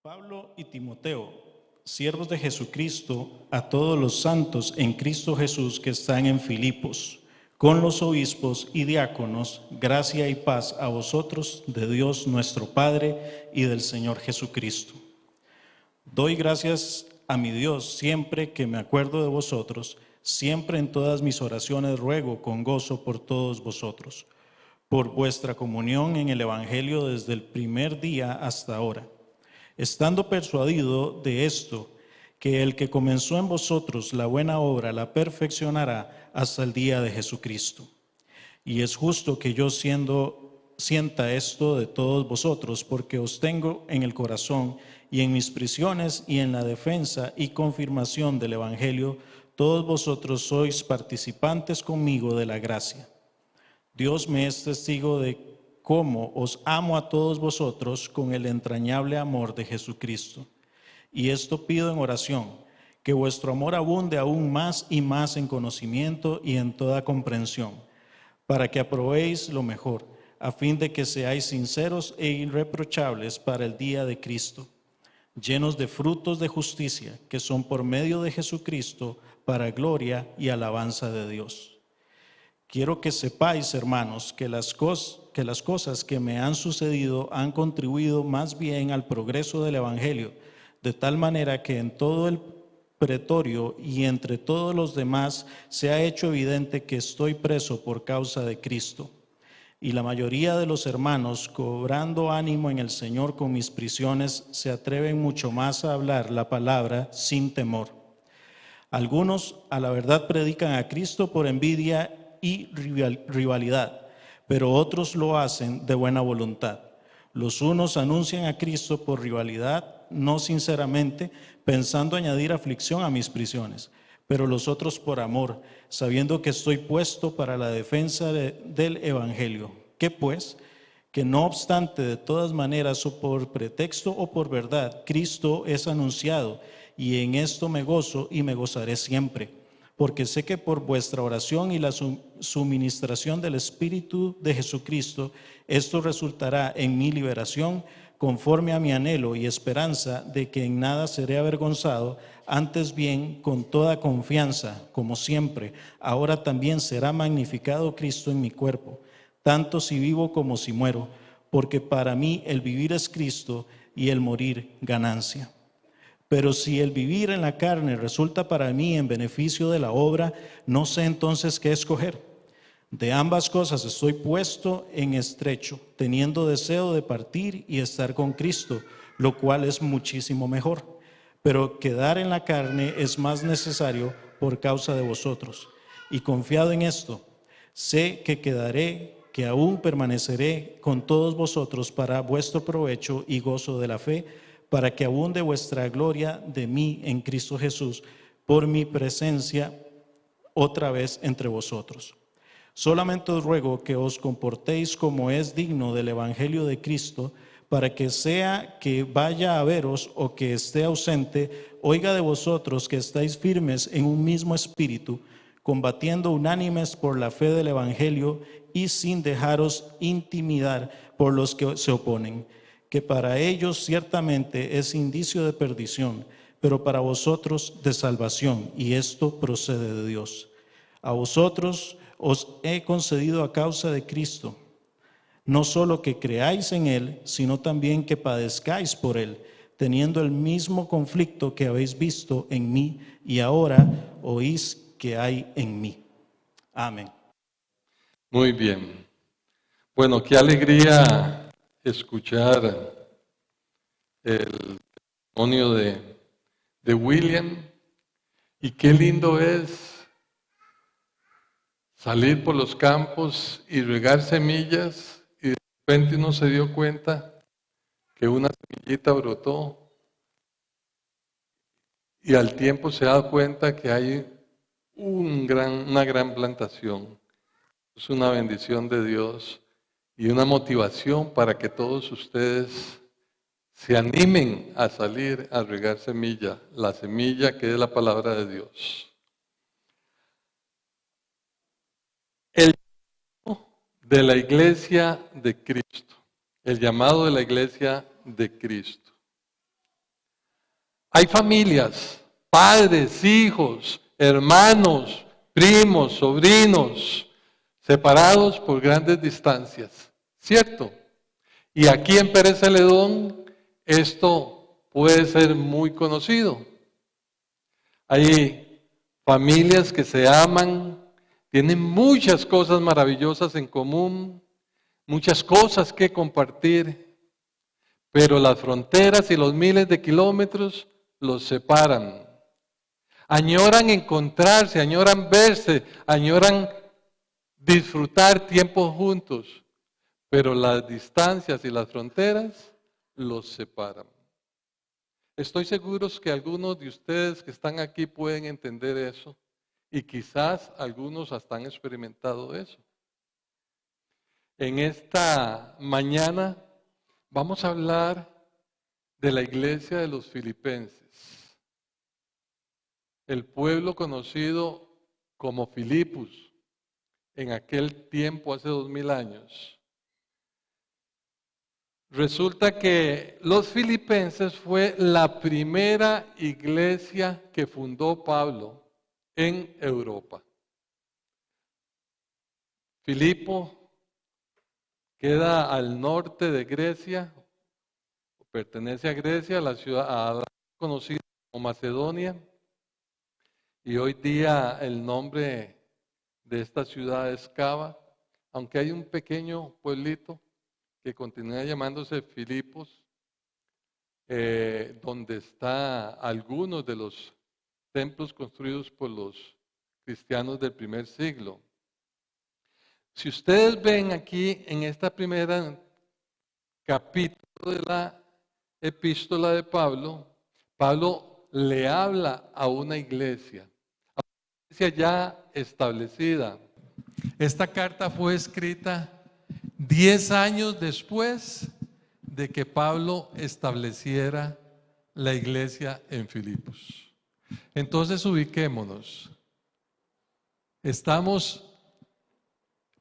Pablo y Timoteo, siervos de Jesucristo, a todos los santos en Cristo Jesús que están en Filipos, con los obispos y diáconos, gracia y paz a vosotros de Dios nuestro Padre y del Señor Jesucristo. Doy gracias a mi Dios siempre que me acuerdo de vosotros, siempre en todas mis oraciones ruego con gozo por todos vosotros, por vuestra comunión en el Evangelio desde el primer día hasta ahora, estando persuadido de esto, que el que comenzó en vosotros la buena obra la perfeccionará hasta el día de Jesucristo. Y es justo que yo sienta esto de todos vosotros, porque os tengo en el corazón y en mis prisiones y en la defensa y confirmación del Evangelio, todos vosotros sois participantes conmigo de la gracia. Dios me es testigo de cómo os amo a todos vosotros con el entrañable amor de Jesucristo. Y esto pido en oración, que vuestro amor abunde aún más y más en conocimiento y en toda comprensión, para que aprobéis lo mejor, a fin de que seáis sinceros e irreprochables para el día de Cristo, llenos de frutos de justicia, que son por medio de Jesucristo, para gloria y alabanza de Dios. Quiero que sepáis, hermanos, que las cosas que me han sucedido han contribuido más bien al progreso del Evangelio, de tal manera que en todo el pretorio y entre todos los demás se ha hecho evidente que estoy preso por causa de Cristo. Y la mayoría de los hermanos, cobrando ánimo en el Señor con mis prisiones, se atreven mucho más a hablar la palabra sin temor. Algunos a la verdad predican a Cristo por envidia y rivalidad, pero otros lo hacen de buena voluntad. Los unos anuncian a Cristo por rivalidad, no sinceramente, pensando añadir aflicción a mis prisiones, pero los otros por amor, sabiendo que estoy puesto para la defensa del Evangelio. ¿Qué pues? Que no obstante, de todas maneras, o por pretexto o por verdad, Cristo es anunciado, y en esto me gozo y me gozaré siempre, porque sé que por vuestra oración y la suministración del Espíritu de Jesucristo, esto resultará en mi liberación, conforme a mi anhelo y esperanza de que en nada seré avergonzado, antes bien, con toda confianza, como siempre, ahora también será magnificado Cristo en mi cuerpo, tanto si vivo como si muero, porque para mí el vivir es Cristo y el morir ganancia. Pero si el vivir en la carne resulta para mí en beneficio de la obra, no sé entonces qué escoger. De ambas cosas estoy puesto en estrecho, teniendo deseo de partir y estar con Cristo, lo cual es muchísimo mejor. Pero quedar en la carne es más necesario por causa de vosotros. Y confiado en esto, sé que quedaré, que aún permaneceré con todos vosotros para vuestro provecho y gozo de la fe, para que abunde vuestra gloria de mí en Cristo Jesús, por mi presencia otra vez entre vosotros. Solamente os ruego que os comportéis como es digno del Evangelio de Cristo, para que sea que vaya a veros o que esté ausente, oiga de vosotros que estáis firmes en un mismo espíritu, combatiendo unánimes por la fe del Evangelio y sin dejaros intimidar por los que se oponen, que para ellos ciertamente es indicio de perdición, pero para vosotros de salvación, y esto procede de Dios. A vosotros os he concedido a causa de Cristo, no solo que creáis en Él, sino también que padezcáis por Él, teniendo el mismo conflicto que habéis visto en mí y ahora oís que hay en mí. Amén. Muy bien. Bueno, qué alegría escuchar el testimonio de William, y qué lindo es salir por los campos y regar semillas, y de repente uno se dio cuenta que una semillita brotó, y al tiempo se da cuenta que hay una gran plantación. Es una bendición de Dios y una motivación para que todos ustedes se animen a salir a regar semilla, la semilla que es la palabra de Dios. de la iglesia de Cristo. El llamado de la iglesia de Cristo. Hay familias, padres, hijos, hermanos, primos, sobrinos, separados por grandes distancias, ¿cierto? Y aquí en Pérez Celedón esto puede ser muy conocido. Hay familias que se aman, tienen muchas cosas maravillosas en común, muchas cosas que compartir, pero las fronteras y los miles de kilómetros los separan. Añoran encontrarse, añoran verse, añoran disfrutar tiempos juntos, pero las distancias y las fronteras los separan. Estoy seguro que algunos de ustedes que están aquí pueden entender eso y quizás algunos hasta han experimentado eso. En esta mañana vamos a hablar de la iglesia de los filipenses, el pueblo conocido como Filipos en aquel tiempo, hace 2000 años. Resulta que los filipenses fue la primera iglesia que fundó Pablo en Europa. Filipo queda al norte de Grecia, pertenece a Grecia, la ciudad conocida como Macedonia, y hoy día el nombre de esta ciudad es Cava, aunque hay un pequeño pueblito que continúa llamándose Filipos, donde están algunos de los templos construidos por los cristianos del primer siglo. Si ustedes ven aquí en esta primera capítulo de la epístola de Pablo, Pablo le habla a una iglesia ya establecida. Esta carta fue escrita 10 años después de que Pablo estableciera la iglesia en Filipos. Entonces ubiquémonos. Estamos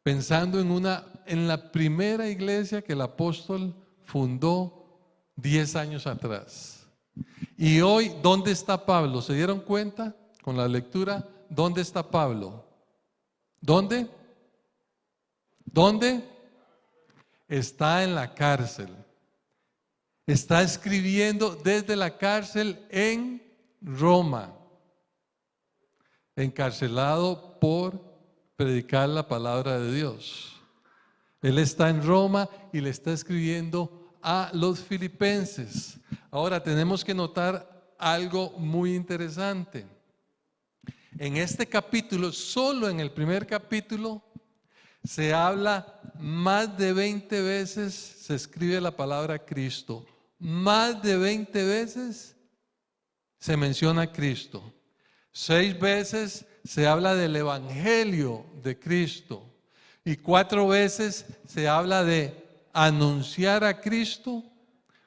pensando en la primera iglesia que el apóstol fundó 10 años atrás. Y hoy, ¿dónde está Pablo? ¿Se dieron cuenta con la lectura? ¿Dónde está Pablo? ¿Dónde? ¿Dónde? Está en la cárcel. Está escribiendo desde la cárcel en Roma, encarcelado por predicar la palabra de Dios. Él está en Roma y le está escribiendo a los filipenses. Ahora tenemos que notar algo muy interesante. En este capítulo, solo en el primer capítulo, se habla más de 20 veces, se escribe la palabra Cristo. Más de 20 veces se menciona a Cristo. 6 veces se habla del Evangelio de Cristo. Y 4 veces se habla de anunciar a Cristo.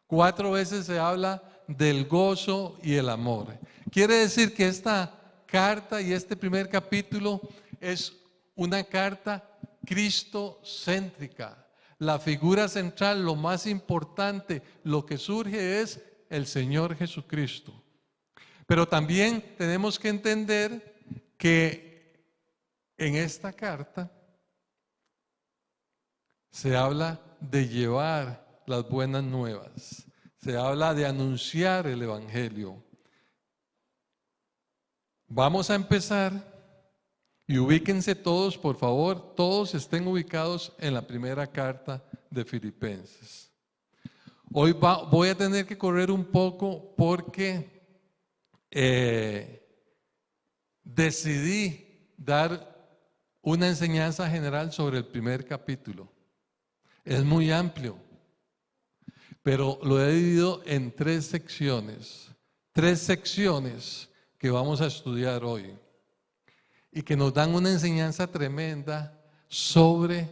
4 veces se habla del gozo y el amor. Quiere decir que esta carta y este primer capítulo es una carta cristocéntrica. La figura central, lo más importante, lo que surge es el Señor Jesucristo. Pero también tenemos que entender que en esta carta se habla de llevar las buenas nuevas, se habla de anunciar el Evangelio. Vamos a empezar y ubíquense todos, por favor, todos estén ubicados en la primera carta de Filipenses. Hoy voy a tener que correr un poco porque decidí dar una enseñanza general sobre el primer capítulo. Es muy amplio, pero lo he dividido en 3 secciones. 3 secciones que vamos a estudiar hoy y que nos dan una enseñanza tremenda sobre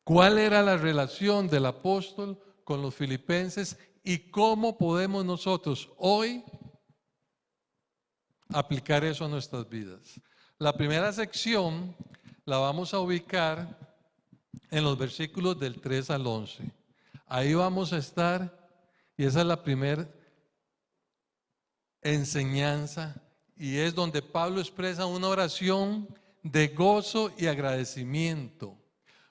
cuál era la relación del apóstol con los filipenses y cómo podemos nosotros hoy aplicar eso a nuestras vidas. La primera sección la vamos a ubicar en los versículos del 3 al 11. Ahí vamos a estar, y esa es la primera enseñanza, y es donde Pablo expresa una oración de gozo y agradecimiento.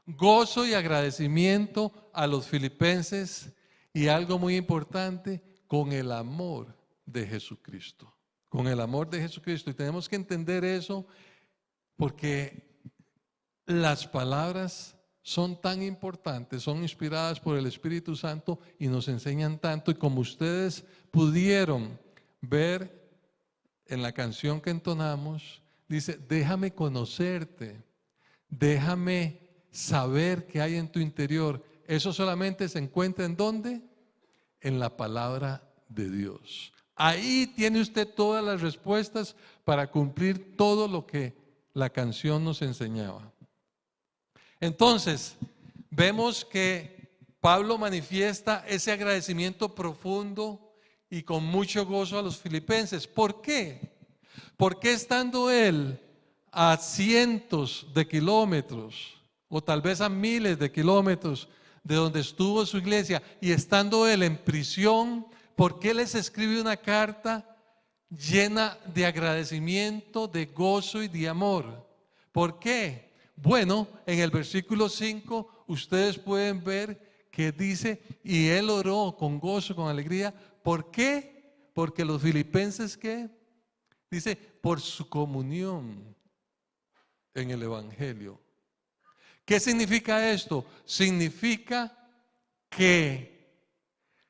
Gozo y agradecimiento a los filipenses, y algo muy importante, con el amor de Jesucristo. Con el amor de Jesucristo. Y tenemos que entender eso porque las palabras son tan importantes, son inspiradas por el Espíritu Santo y nos enseñan tanto. Y como ustedes pudieron ver en la canción que entonamos, dice: déjame conocerte, déjame saber qué hay en tu interior. Eso solamente se encuentra ¿en dónde? En la palabra de Dios. Ahí tiene usted todas las respuestas para cumplir todo lo que la canción nos enseñaba. Entonces, vemos que Pablo manifiesta ese agradecimiento profundo y con mucho gozo a los filipenses. ¿Por qué? Porque estando él a cientos de kilómetros, o tal vez a miles de kilómetros de donde estuvo su iglesia, y estando él en prisión, ¿por qué les escribe una carta llena de agradecimiento, de gozo y de amor? ¿Por qué? Bueno, en el versículo 5 ustedes pueden ver que dice: y él oró con gozo, con alegría. ¿Por qué? Porque los filipenses, ¿qué? Dice: por su comunión en el Evangelio. ¿Qué significa esto? Significa que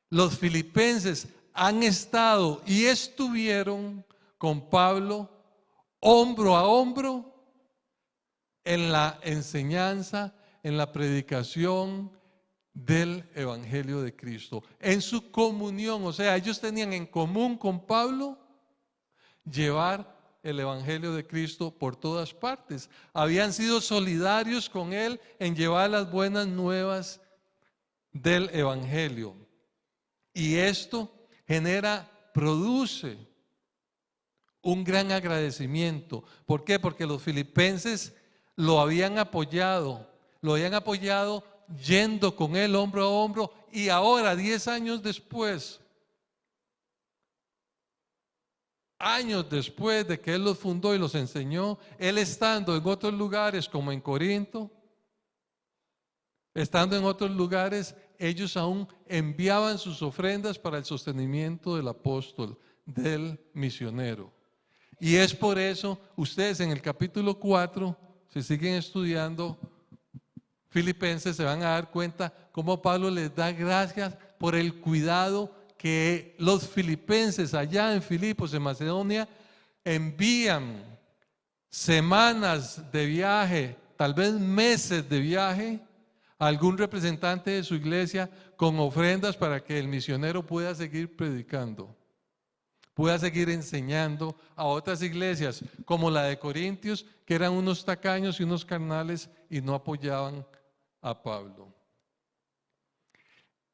los filipenses han estado y estuvieron con Pablo hombro a hombro en la enseñanza, en la predicación del Evangelio de Cristo, en su comunión. O sea, ellos tenían en común con Pablo llevar el Evangelio de Cristo por todas partes. Habían sido solidarios con él en llevar las buenas nuevas del Evangelio. Y esto produce un gran agradecimiento. ¿Por qué? Porque los filipenses lo habían apoyado yendo con él hombro a hombro, y ahora, 10 años después, años después de que él los fundó y los enseñó, él estando en otros lugares como en Corinto, estando en otros lugares, ellos aún enviaban sus ofrendas para el sostenimiento del apóstol, del misionero. Y es por eso, ustedes en el capítulo 4, si siguen estudiando Filipenses, se van a dar cuenta cómo Pablo les da gracias por el cuidado que los filipenses allá en Filipos, en Macedonia, envían semanas de viaje, tal vez meses de viaje, a algún representante de su iglesia con ofrendas para que el misionero pueda seguir predicando, pueda seguir enseñando a otras iglesias como la de Corintios, que eran unos tacaños y unos carnales y no apoyaban a Pablo.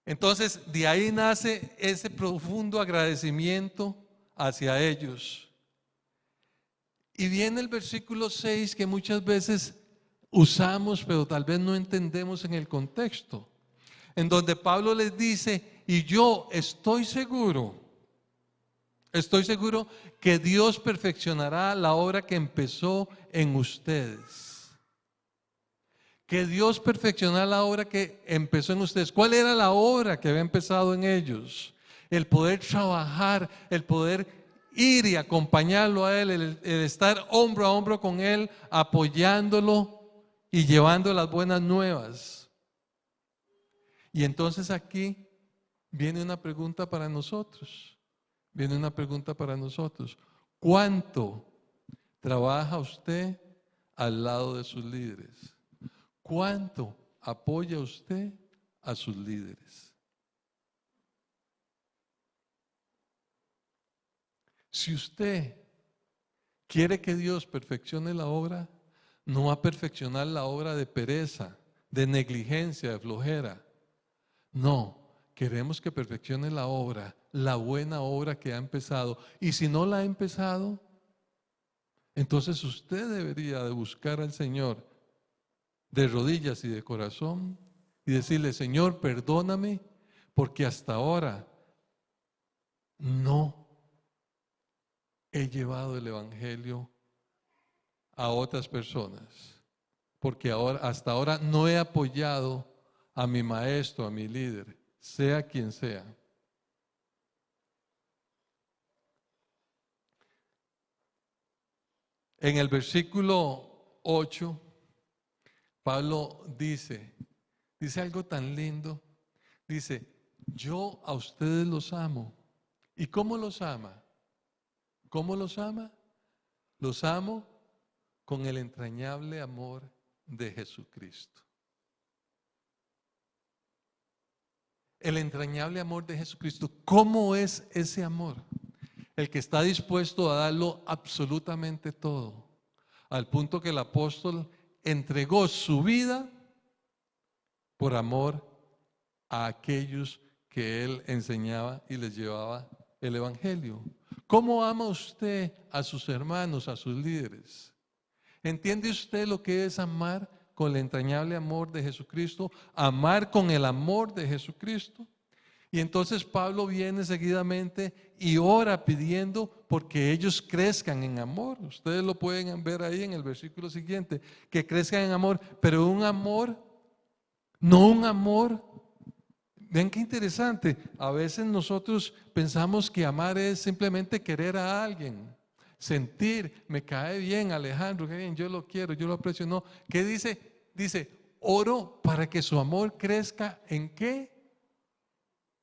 Entonces, de ahí nace ese profundo agradecimiento hacia ellos. Y viene el versículo 6 que muchas veces usamos, pero tal vez no entendemos en el contexto, en donde Pablo les dice: y yo estoy seguro que Dios perfeccionará la obra que empezó en ustedes. Que Dios perfeccionará la obra que empezó en ustedes. ¿Cuál era la obra que había empezado en ellos? El poder trabajar, el poder ir y acompañarlo a él, el estar hombro a hombro con él, apoyándolo y llevando las buenas nuevas. Y entonces aquí viene una pregunta para nosotros. ¿Cuánto trabaja usted al lado de sus líderes? ¿Cuánto apoya usted a sus líderes? Si usted quiere que Dios perfeccione la obra, no va a perfeccionar la obra de pereza, de negligencia, de flojera. No, queremos que perfeccione la obra, la buena obra que ha empezado. Y si no la ha empezado, entonces usted debería de buscar al Señor de rodillas y de corazón y decirle: Señor, perdóname, porque hasta ahora no he llevado el Evangelio a otras personas, porque hasta ahora no he apoyado a mi maestro, a mi líder, sea quien sea. En el versículo 8, Pablo dice algo tan lindo. Dice: yo a ustedes los amo. ¿Y cómo los ama? ¿Cómo los ama? Los amo con el entrañable amor de Jesucristo. El entrañable amor de Jesucristo. ¿Cómo es ese amor? El que está dispuesto a darlo absolutamente todo, al punto que el apóstol entregó su vida por amor a aquellos que él enseñaba y les llevaba el Evangelio. ¿Cómo ama usted a sus hermanos, a sus líderes? ¿Entiende usted lo que es amar con el entrañable amor de Jesucristo? Amar con el amor de Jesucristo. Y entonces Pablo viene seguidamente y ora pidiendo porque ellos crezcan en amor. Ustedes lo pueden ver ahí en el versículo siguiente, que crezcan en amor, pero un amor, no un amor. Ven qué interesante, a veces nosotros pensamos que amar es simplemente querer a alguien, sentir, me cae bien Alejandro, qué bien, yo lo quiero, yo lo aprecio. No, ¿qué dice? Dice: oro para que su amor crezca ¿en qué?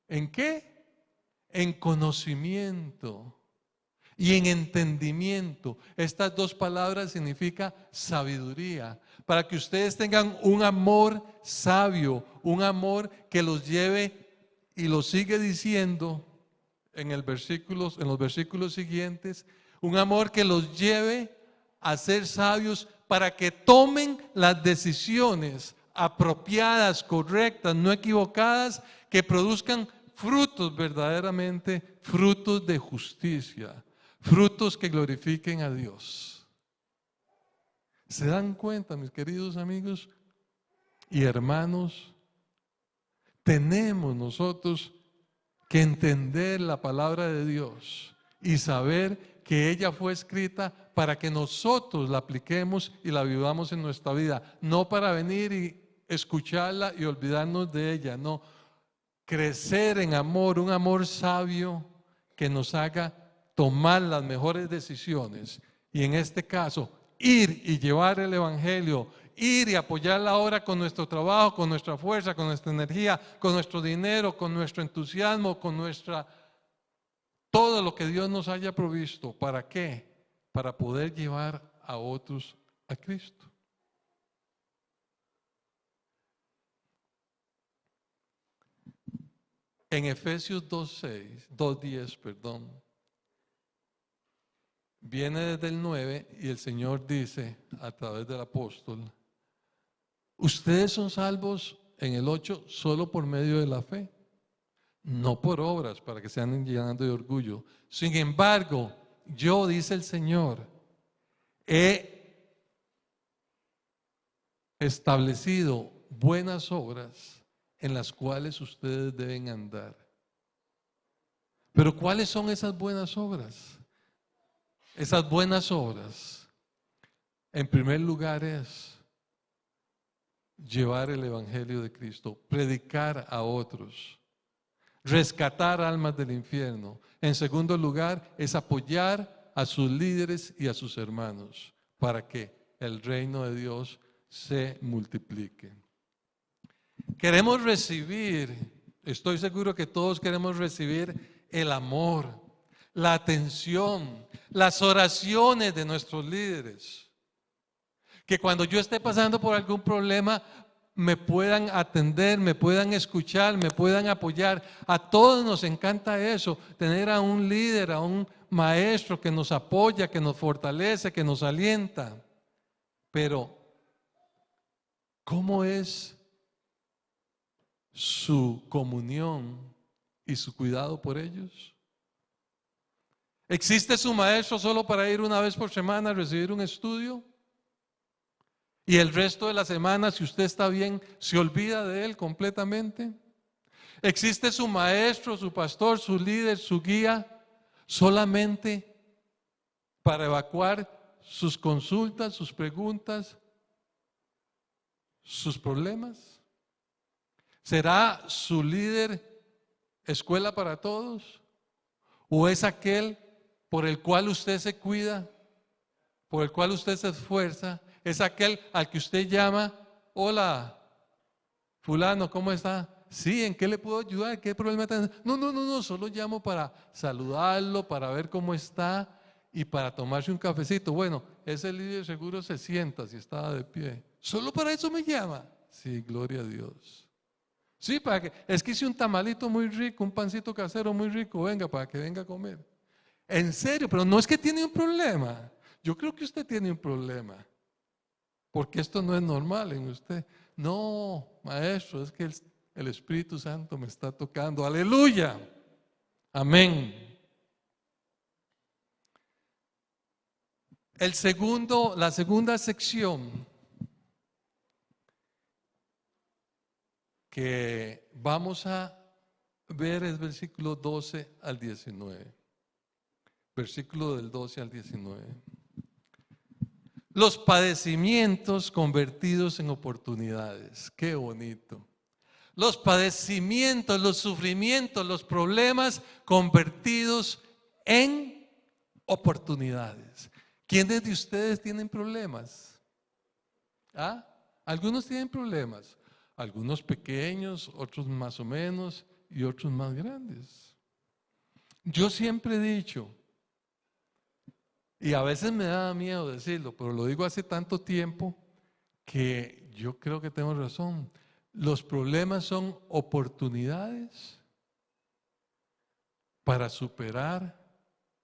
¿En qué? En conocimiento y en entendimiento. Estas dos palabras significan sabiduría. Para que ustedes tengan un amor sabio, un amor que los lleve, y lo sigue diciendo en los versículos siguientes, un amor que los lleve a ser sabios para que tomen las decisiones apropiadas, correctas, no equivocadas, que produzcan frutos verdaderamente, frutos de justicia, frutos que glorifiquen a Dios. ¿Se dan cuenta, mis queridos amigos y hermanos? Tenemos nosotros que entender la palabra de Dios y saber que ella fue escrita para que nosotros la apliquemos y la vivamos en nuestra vida, no para venir y escucharla y olvidarnos de ella, no. Crecer en amor, un amor sabio que nos haga tomar las mejores decisiones, y en este caso ir y llevar el Evangelio, ir y apoyar la obra con nuestro trabajo, con nuestra fuerza, con nuestra energía, con nuestro dinero, con nuestro entusiasmo, con todo lo que Dios nos haya provisto. ¿Para qué? Para poder llevar a otros a Cristo. En Efesios 2:10, viene desde el 9 y el Señor dice a través del apóstol: ustedes son salvos, en el 8, solo por medio de la fe, no por obras para que se anden llenando de orgullo. Sin embargo, yo, dice el Señor, he establecido buenas obras en las cuales ustedes deben andar. Pero ¿cuáles son esas buenas obras? Esas buenas obras, en primer lugar, es llevar el Evangelio de Cristo, predicar a otros, rescatar almas del infierno. En segundo lugar, es apoyar a sus líderes y a sus hermanos para que el reino de Dios se multiplique. Queremos recibir, estoy seguro que todos queremos recibir el amor, la atención, las oraciones de nuestros líderes. Que cuando yo esté pasando por algún problema me puedan atender, me puedan escuchar, me puedan apoyar. A todos nos encanta eso, tener a un líder, a un maestro que nos apoya, que nos fortalece, que nos alienta. Pero, ¿cómo es su comunión y su cuidado por ellos? ¿Existe su maestro solo para ir una vez por semana a recibir un estudio? Y el resto de la semana, si usted está bien, se olvida de él completamente. Existe su maestro, su pastor, su líder, su guía, solamente para evacuar sus consultas, sus preguntas, sus problemas. ¿Será su líder escuela para todos? ¿O es aquel por el cual usted se cuida, por el cual usted se esfuerza? ¿Es aquel al que usted llama, hola, fulano, ¿cómo está? Sí, ¿en qué le puedo ayudar? ¿Qué problema tiene? No, solo llamo para saludarlo, para ver cómo está y para tomarse un cafecito. Bueno, ese líder seguro se sienta si estaba de pie. ¿Solo para eso me llama? Sí, gloria a Dios. Sí, es que hice un tamalito muy rico, un pancito casero muy rico, venga, para que venga a comer. En serio, pero no es que tiene un problema. Yo creo que usted tiene un problema, porque esto no es normal en usted. No, maestro, es que el Espíritu Santo me está tocando. Aleluya. Amén. La segunda sección que vamos a ver es versículo 12 al 19. Versículo del 12 al 19. Los padecimientos convertidos en oportunidades. Qué bonito. Los padecimientos, los sufrimientos, los problemas convertidos en oportunidades. ¿Quiénes de ustedes tienen problemas? ¿Ah? Algunos tienen problemas. Algunos pequeños, otros más o menos y otros más grandes. Yo siempre he dicho, y a veces me da miedo decirlo, pero lo digo hace tanto tiempo que yo creo que tengo razón. Los problemas son oportunidades para superar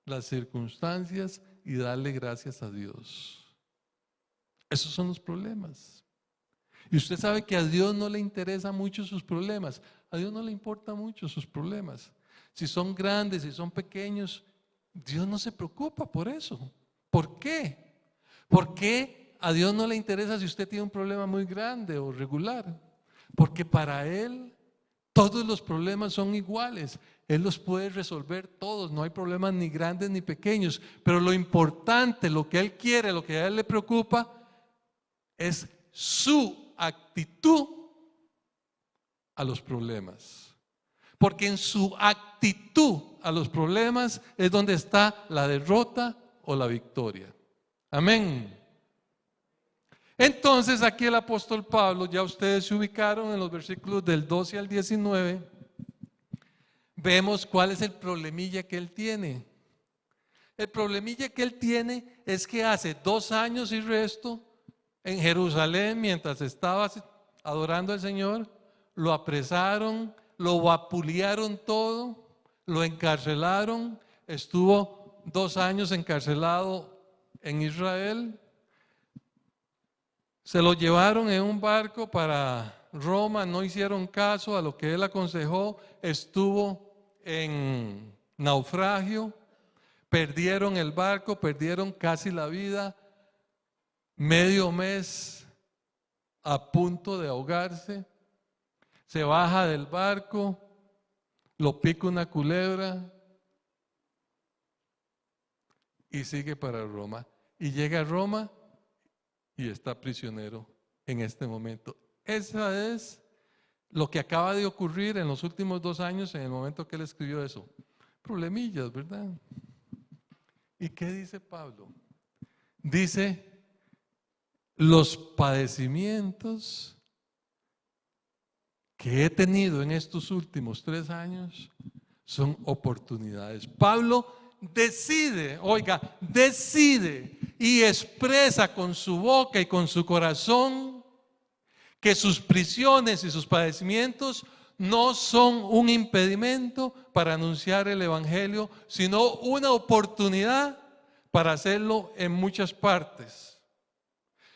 las circunstancias y darle gracias a Dios. Esos son los problemas. Y usted sabe que a Dios no le interesan mucho sus problemas. A Dios no le importan mucho sus problemas. Si son grandes, si son pequeños, Dios no se preocupa por eso. ¿Por qué? ¿Por qué a Dios no le interesa si usted tiene un problema muy grande o regular? Porque para Él todos los problemas son iguales. Él los puede resolver todos. No hay problemas ni grandes ni pequeños. Pero lo importante, lo que Él quiere, lo que a Él le preocupa es su actitud a los problemas. Porque en su actitud a los problemas es donde está la derrota o la victoria. Amén. Entonces aquí el apóstol Pablo, ya ustedes se ubicaron en los versículos del 12 al 19, vemos cuál es el problemilla que él tiene. El problemilla que él tiene es que hace 2 años y resto en Jerusalén, mientras estaba adorando al Señor, lo apresaron, lo vapulearon todo, lo encarcelaron, estuvo 2 años encarcelado en Israel. Se lo llevaron en un barco para Roma, no hicieron caso a lo que él aconsejó, estuvo en naufragio, perdieron el barco, perdieron casi la vida, medio mes a punto de ahogarse, se baja del barco, lo pica una culebra y sigue para Roma. Y llega a Roma y está prisionero en este momento. Esa es lo que acaba de ocurrir en los últimos 2 años, en el momento que él escribió eso. Problemillas, ¿verdad? ¿Y qué dice Pablo? Dice, los padecimientos que he tenido en estos últimos 3 años son oportunidades. Pablo decide y expresa con su boca y con su corazón que sus prisiones y sus padecimientos no son un impedimento para anunciar el evangelio, sino una oportunidad para hacerlo en muchas partes.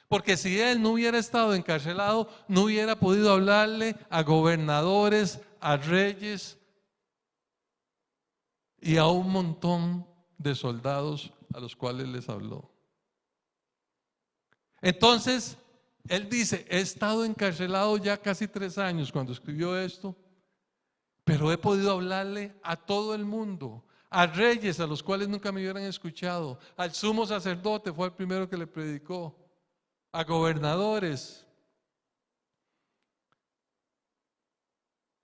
Porque si él no hubiera estado encarcelado, no hubiera podido hablarle a gobernadores, a reyes y a un montón de soldados a los cuales les habló. Entonces, Él dice, he estado encarcelado ya casi 3 años cuando escribió esto, pero he podido hablarle a todo el mundo, a reyes a los cuales nunca me hubieran escuchado, al sumo sacerdote fue el primero que le predicó, a gobernadores.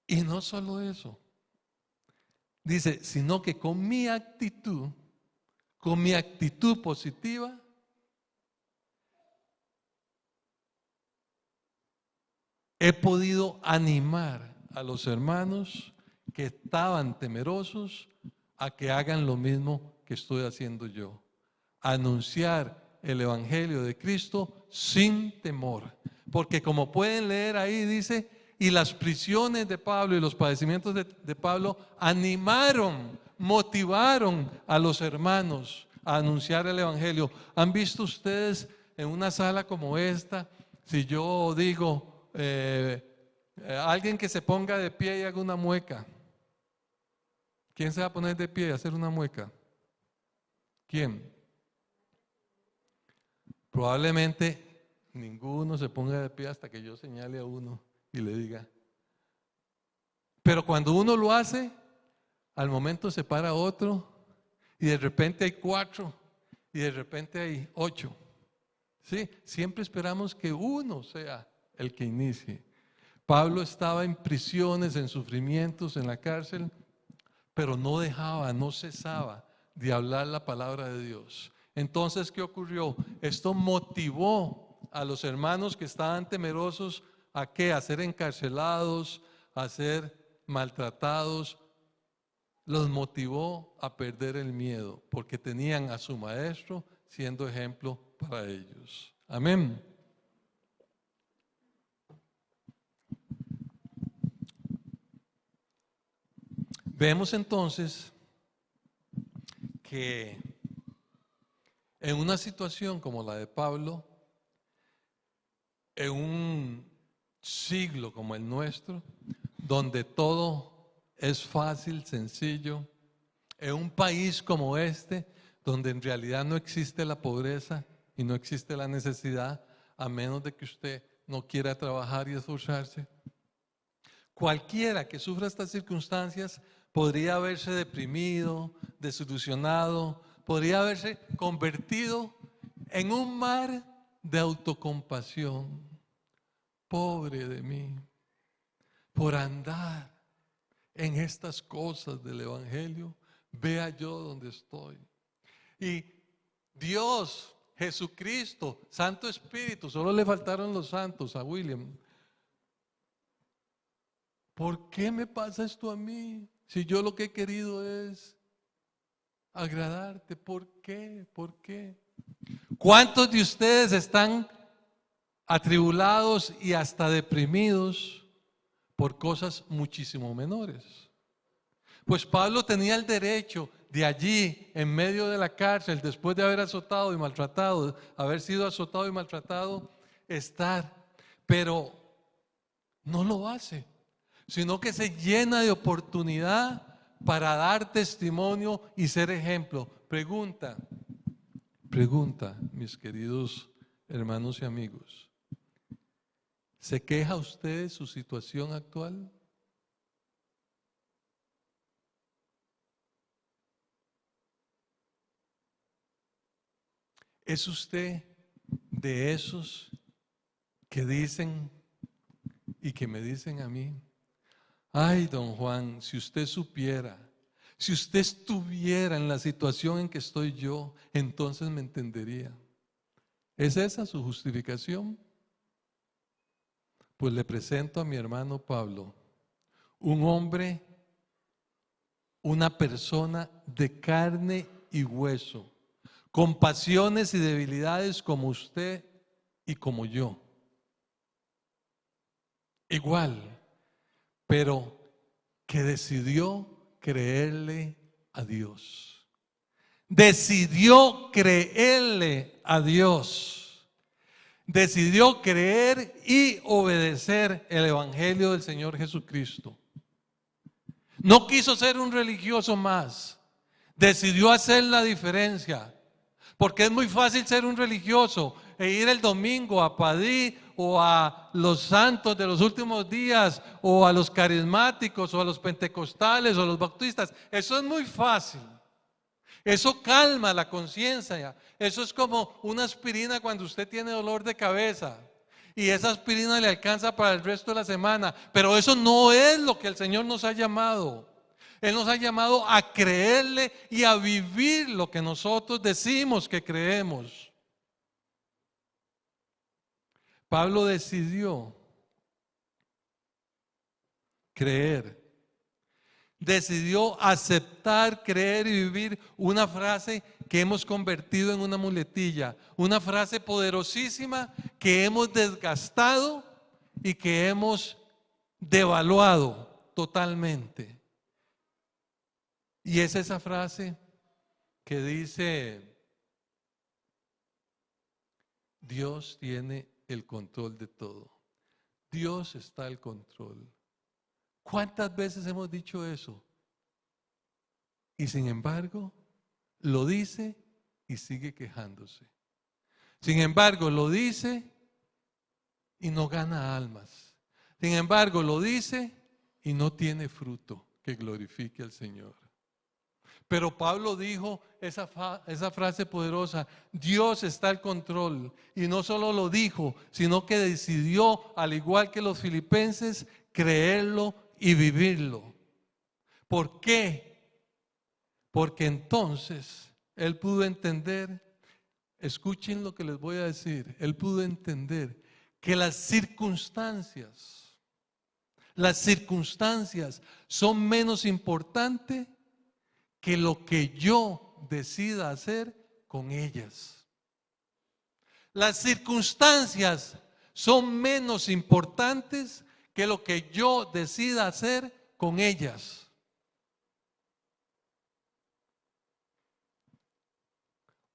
Y no solo eso, dice, sino que con mi actitud positiva, he podido animar a los hermanos que estaban temerosos a que hagan lo mismo que estoy haciendo yo. Anunciar el Evangelio de Cristo sin temor. Porque como pueden leer ahí, dice, y las prisiones de Pablo y los padecimientos de Pablo animaron, motivaron a los hermanos a anunciar el Evangelio. ¿Han visto ustedes en una sala como esta, si yo digo, alguien que se ponga de pie y haga una mueca? ¿Quién se va a poner de pie y hacer una mueca? ¿Quién? Probablemente ninguno se ponga de pie hasta que yo señale a uno y le diga. Pero cuando uno lo hace, al momento se para otro y de repente hay 4 y de repente hay 8. ¿Sí? Siempre esperamos que uno sea el que inicie. Pablo estaba en prisiones, en sufrimientos, en la cárcel, pero no dejaba, no cesaba de hablar la palabra de Dios. Entonces, ¿qué ocurrió? Esto motivó a los hermanos que estaban temerosos ¿a qué? A ser encarcelados, a ser maltratados. Los motivó a perder el miedo, porque tenían a su maestro siendo ejemplo para ellos. Amén. Vemos entonces que en una situación como la de Pablo, en un siglo como el nuestro, donde todo es fácil, sencillo, en un país como este, donde en realidad no existe la pobreza y no existe la necesidad, a menos de que usted no quiera trabajar y esforzarse. Cualquiera que sufra estas circunstancias podría haberse deprimido, desilusionado, podría haberse convertido en un mar de autocompasión. Pobre de mí, por andar en estas cosas del Evangelio, vea yo donde estoy. Y Dios, Jesucristo, Santo Espíritu, solo le faltaron los santos a William. ¿Por qué me pasa esto a mí? Si yo lo que he querido es agradarte, ¿por qué? ¿Por qué? ¿Cuántos de ustedes están atribulados y hasta deprimidos por cosas muchísimo menores? Pues Pablo tenía el derecho de allí, en medio de la cárcel, después de haber azotado y maltratado, haber sido azotado y maltratado, estar, pero no lo hace, sino que se llena de oportunidad para dar testimonio y ser ejemplo. Pregunta, mis queridos hermanos y amigos, ¿se queja usted de su situación actual? ¿Es usted de esos que dicen y que me dicen a mí, ay, don Juan, si usted supiera, si usted estuviera en la situación en que estoy yo, entonces me entendería? ¿Es esa su justificación? Pues le presento a mi hermano Pablo, un hombre, una persona de carne y hueso, con pasiones y debilidades como usted y como yo. Igual, pero que decidió creerle a Dios. Decidió creerle a Dios. Decidió creer y obedecer el Evangelio del Señor Jesucristo. No quiso ser un religioso más. Decidió hacer la diferencia. Porque es muy fácil ser un religioso e ir el domingo a Padí o a los santos de los últimos días o a los carismáticos o a los pentecostales o a los bautistas, eso es muy fácil. Eso calma la conciencia. Eso es como una aspirina cuando usted tiene dolor de cabeza y esa aspirina le alcanza para el resto de la semana. Pero eso no es lo que el Señor nos ha llamado. Él nos ha llamado a creerle y a vivir lo que nosotros decimos que creemos. Pablo decidió creer. Decidió aceptar, creer y vivir una frase que hemos convertido en una muletilla. Una frase poderosísima que hemos desgastado y que hemos devaluado totalmente. Y es esa frase que dice: Dios tiene el control de todo. Dios está al control. ¿Cuántas veces hemos dicho eso? Y sin embargo, lo dice y sigue quejándose. Sin embargo, lo dice y no gana almas. Sin embargo, lo dice y no tiene fruto que glorifique al Señor. Pero Pablo dijo esa frase poderosa: Dios está al control. Y no solo lo dijo, sino que decidió, al igual que los filipenses, creerlo y vivirlo. ¿Por qué? Porque entonces él pudo entender, escuchen lo que les voy a decir, él pudo entender que las circunstancias son menos importantes que lo que yo decida hacer con ellas. Las circunstancias son menos importantes que lo que yo decida hacer con ellas.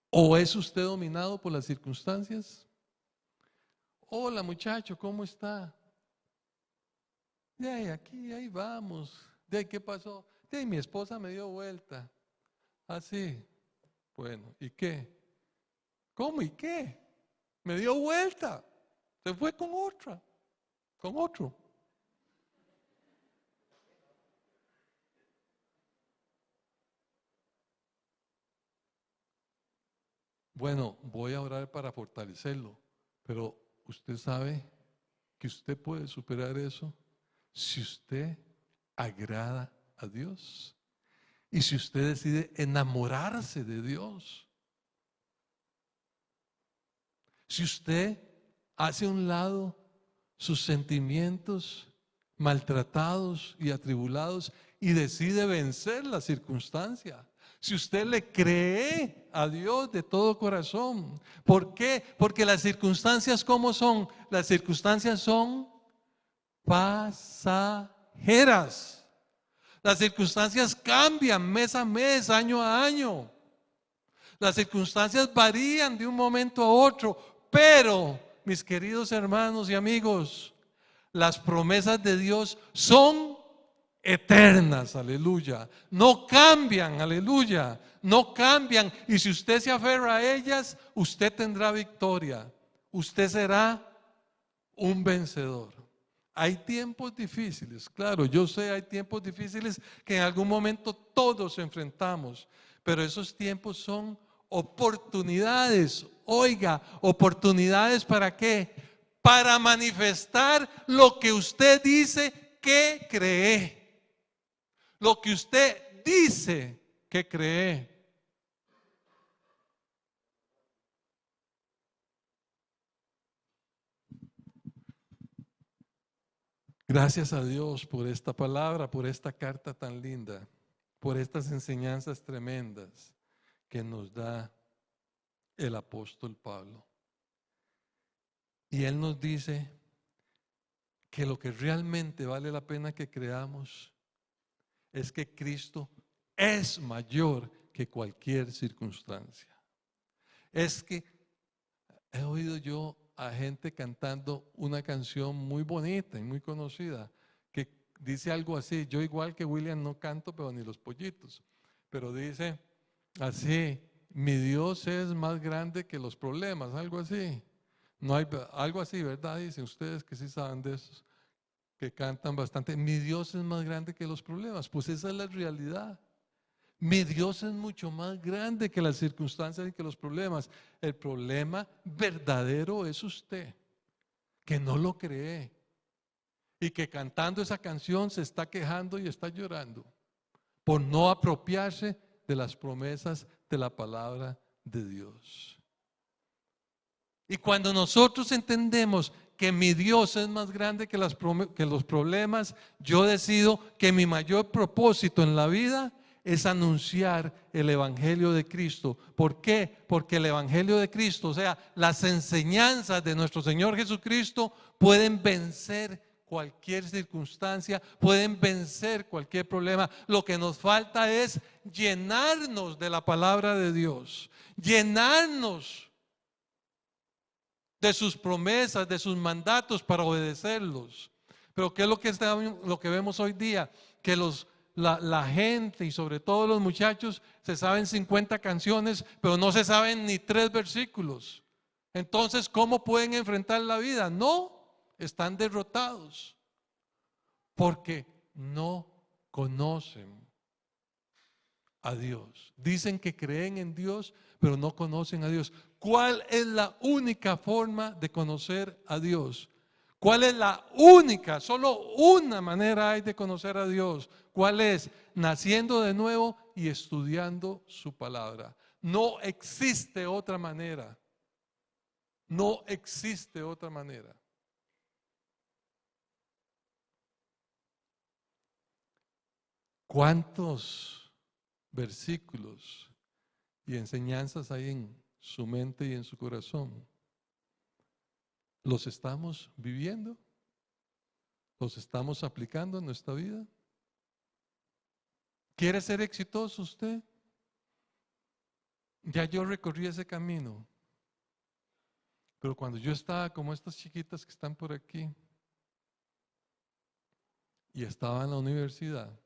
¿O es usted dominado por las circunstancias? Hola muchacho, ¿cómo está? Aquí, ahí vamos. ¿Qué pasó? Mi esposa me dio vuelta. Así. Bueno, ¿y qué? ¿Cómo y qué? Me dio vuelta. Se fue con otra, con otro. Bueno, voy a orar para fortalecerlo, pero usted sabe que usted puede superar eso si usted agrada a Dios y si usted decide enamorarse de Dios. Si usted hace a un lado sus sentimientos maltratados y atribulados y decide vencer la circunstancia. Si usted le cree a Dios de todo corazón. ¿Por qué? Porque las circunstancias, ¿cómo son? Las circunstancias son pasajeras. Las circunstancias cambian mes a mes, año a año. Las circunstancias varían de un momento a otro, pero, mis queridos hermanos y amigos, las promesas de Dios son eternas, aleluya. No cambian, aleluya. No cambian. Y si usted se aferra a ellas, usted tendrá victoria. Usted será un vencedor. Hay tiempos difíciles, claro, yo sé, hay tiempos difíciles que en algún momento todos enfrentamos, pero esos tiempos son oportunidades. Oiga, oportunidades ¿para qué? Para manifestar lo que usted dice que cree. Lo que usted dice que cree. Gracias a Dios por esta palabra, por esta carta tan linda, por estas enseñanzas tremendas que nos da el apóstol Pablo. Y él nos dice que lo que realmente vale la pena que creamos es que Cristo es mayor que cualquier circunstancia. Es que he oído yo a gente cantando una canción muy bonita y muy conocida que dice algo así. Yo, igual que William, no canto, pero ni los pollitos, pero dice así: mi Dios es más grande que los problemas, algo así. No hay, algo así, ¿verdad? Dicen ustedes que sí saben de eso, que cantan bastante. Mi Dios es más grande que los problemas. Pues esa es la realidad. Mi Dios es mucho más grande que las circunstancias y que los problemas. El problema verdadero es usted, que no lo cree y que cantando esa canción se está quejando y está llorando por no apropiarse de las promesas de la palabra de Dios. Y cuando nosotros entendemos que mi Dios es más grande que los problemas, yo decido que mi mayor propósito en la vida es anunciar el Evangelio de Cristo. ¿Por qué? Porque el Evangelio de Cristo, o sea, las enseñanzas de nuestro Señor Jesucristo pueden vencer cualquier circunstancia, pueden vencer cualquier problema. Lo que nos falta es llenarnos de la palabra de Dios, llenarnos de sus promesas, de sus mandatos para obedecerlos. Pero ¿qué es lo que vemos hoy día? Que la gente y sobre todo los muchachos se saben 50 canciones, pero no se saben ni 3 versículos. Entonces, ¿cómo pueden enfrentar la vida? No, están derrotados porque no conocen a Dios. Dicen que creen en Dios, pero no conocen a Dios. ¿Cuál es la única forma de conocer a Dios? ¿Cuál es la única? Solo una manera hay de conocer a Dios. ¿Cuál es? Naciendo de nuevo y estudiando su palabra. No existe otra manera. No existe otra manera. ¿Cuántos versículos y enseñanzas hay en su mente y en su corazón? ¿Los estamos viviendo? ¿Los estamos aplicando en nuestra vida? ¿Quiere ser exitoso usted? Ya yo recorrí ese camino. Pero cuando yo estaba como estas chiquitas que están por aquí y estaba en la universidad,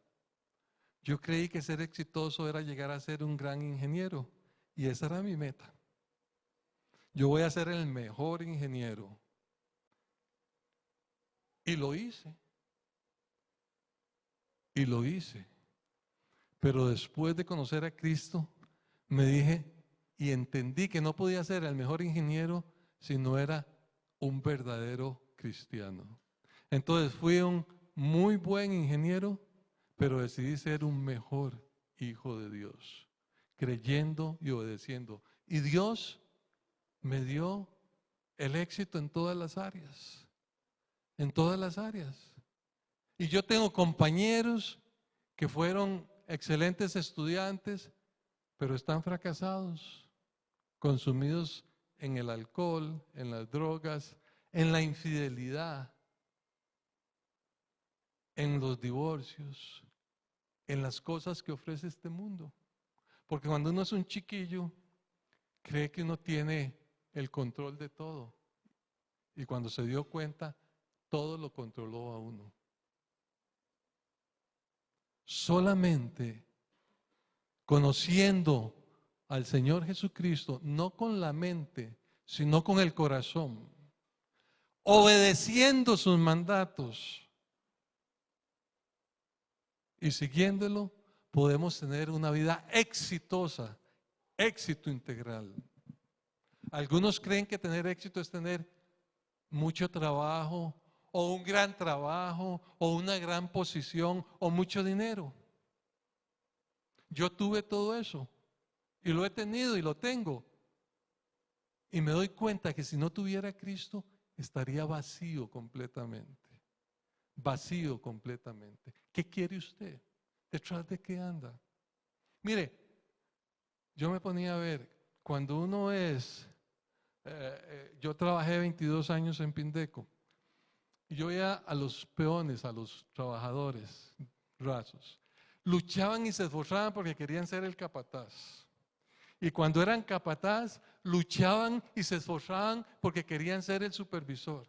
yo creí que ser exitoso era llegar a ser un gran ingeniero y esa era mi meta. Yo voy a ser el mejor ingeniero. Y lo hice. Y lo hice. Pero después de conocer a Cristo, me dije y entendí que no podía ser el mejor ingeniero si no era un verdadero cristiano. Entonces fui un muy buen ingeniero, pero decidí ser un mejor hijo de Dios, creyendo y obedeciendo. Y Dios me dio el éxito en todas las áreas, en todas las áreas. Y yo tengo compañeros que fueron excelentes estudiantes, pero están fracasados, consumidos en el alcohol, en las drogas, en la infidelidad, en los divorcios, en las cosas que ofrece este mundo. Porque cuando uno es un chiquillo, cree que uno tiene el control de todo. Y cuando se dio cuenta, todo lo controló a uno. Solamente conociendo al Señor Jesucristo, no con la mente, sino con el corazón, obedeciendo sus mandatos y siguiéndolo, podemos tener una vida exitosa, éxito integral. Algunos creen que tener éxito es tener mucho trabajo, o un gran trabajo, o una gran posición, o mucho dinero. Yo tuve todo eso, y lo he tenido y lo tengo. Y me doy cuenta que si no tuviera a Cristo, estaría vacío completamente. Vacío completamente. ¿Qué quiere usted? ¿Detrás de qué anda? Mire, yo me ponía a ver, cuando uno es, yo trabajé 22 años en Pindeco, y yo veía a los peones, a los trabajadores rasos, luchaban y se esforzaban porque querían ser el capataz. Y cuando eran capataz, luchaban y se esforzaban porque querían ser el supervisor.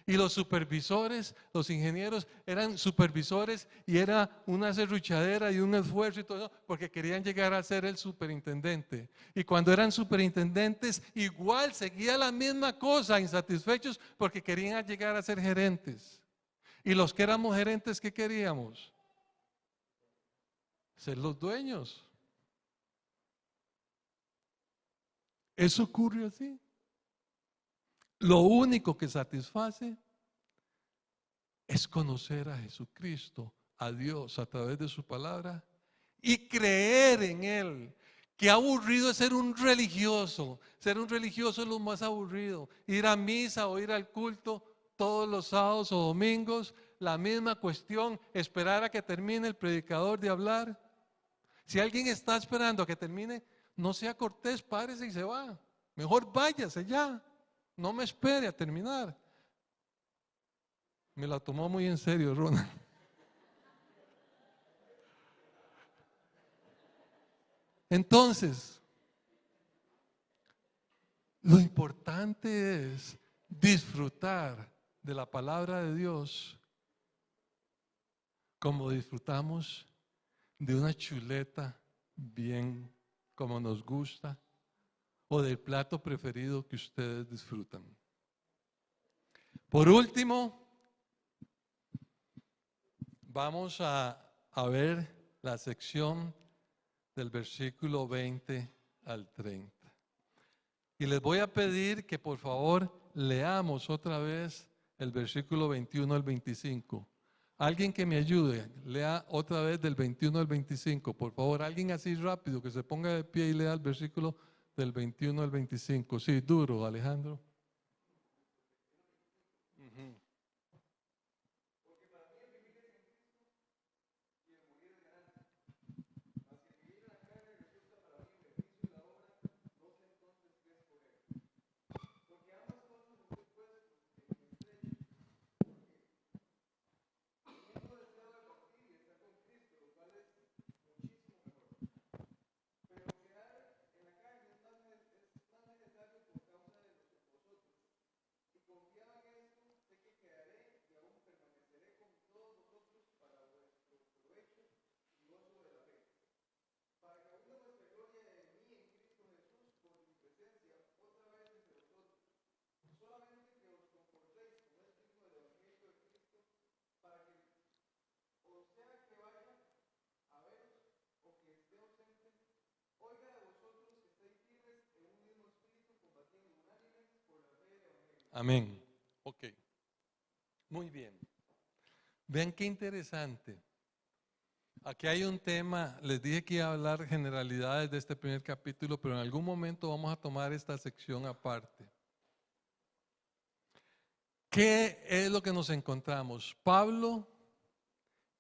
Y los supervisores, los ingenieros eran supervisores y era una serruchadera y un esfuerzo y todo eso porque querían llegar a ser el superintendente. Y cuando eran superintendentes igual seguía la misma cosa, insatisfechos porque querían llegar a ser gerentes. Y los que éramos gerentes, ¿qué queríamos? Ser los dueños. Eso ocurre así. Lo único que satisface es conocer a Jesucristo, a Dios a través de su palabra y creer en Él. Qué aburrido es ser un religioso. Ser un religioso es lo más aburrido. Ir a misa o ir al culto todos los sábados o domingos, la misma cuestión, esperar a que termine el predicador de hablar. Si alguien está esperando a que termine, no sea cortés, párese y se va. Mejor váyase ya. No me espere a terminar. Me la tomó muy en serio, Ronald. Entonces, lo importante es disfrutar de la palabra de Dios como disfrutamos de una chuleta bien como nos gusta o del plato preferido que ustedes disfrutan. Por último, vamos a ver la sección del versículo 20 al 30. Y les voy a pedir que por favor leamos otra vez el versículo 21 al 25. Alguien que me ayude, lea otra vez del 21 al 25. Por favor, alguien así rápido que se ponga de pie y lea el versículo del 21 al 25. Sí, duro, Alejandro. Amén. Ok. Muy bien. Vean qué interesante. Aquí hay un tema, les dije que iba a hablar generalidades de este primer capítulo, pero en algún momento vamos a tomar esta sección aparte. ¿Qué es lo que nos encontramos? Pablo